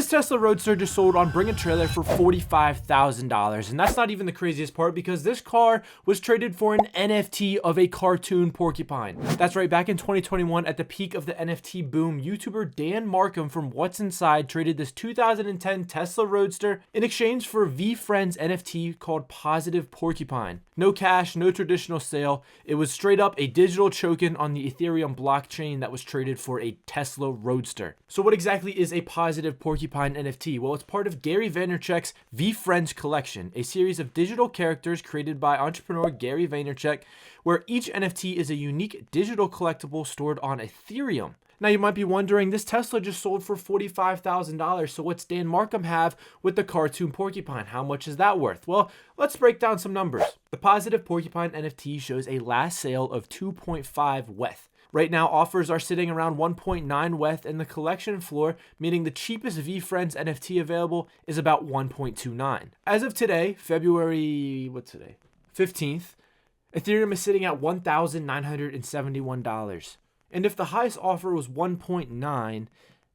Tesla Roadster just sold on Bring a Trailer for $45,000, and that's not even the craziest part because this car was traded for an NFT of a cartoon porcupine. That's right, back in 2021 at the peak of the NFT boom, YouTuber Dan Markham from What's Inside traded this 2010 Tesla Roadster in exchange for VeeFriends NFT called Positive Porcupine. No cash, no traditional sale. It was straight up a digital token on the Ethereum blockchain that was traded for a Tesla Roadster. So what exactly is a Positive Porcupine NFT? Well, it's part of Gary Vaynerchuk's VeeFriends collection, a series of digital characters created by entrepreneur Gary Vaynerchuk, where each NFT is a unique digital collectible stored on Ethereum. Now you might be wondering, this Tesla just sold for $45,000, so what's Dan Markham have with the cartoon porcupine? How much is that worth? Well, let's break down some numbers. The Positive Porcupine NFT shows a last sale of 2.5 WETH. Right now, offers are sitting around 1.9 WETH, and the collection floor, meaning the cheapest VeeFriends NFT available, is about 1.29. As of today, February, 15th, Ethereum is sitting at $1,971. And if the highest offer was 1.9,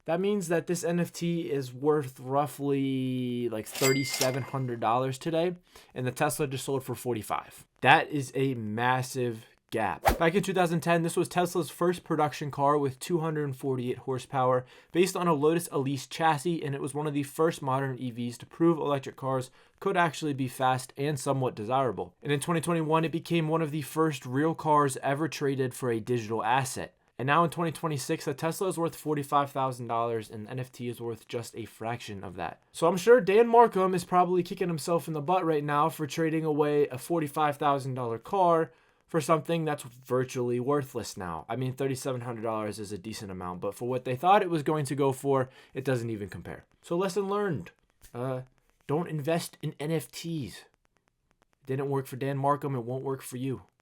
that means that this NFT is worth roughly like $3,700 today, and the Tesla just sold for $45,000. That is a massive gap. Back in 2010, this was Tesla's first production car with 248 horsepower based on a Lotus Elise chassis, and it was one of the first modern EVs to prove electric cars could actually be fast and somewhat desirable. And in 2021, it became one of the first real cars ever traded for a digital asset. And now in 2026, the Tesla is worth $45,000 and NFT is worth just a fraction of that. So I'm sure Dan Markham is probably kicking himself in the butt right now for trading away a $45,000 car for something that's virtually worthless now. I mean, $3,700 is a decent amount, but for what they thought it was going to go for, it doesn't even compare. So lesson learned, don't invest in NFTs. It didn't work for Dan Markham, it won't work for you.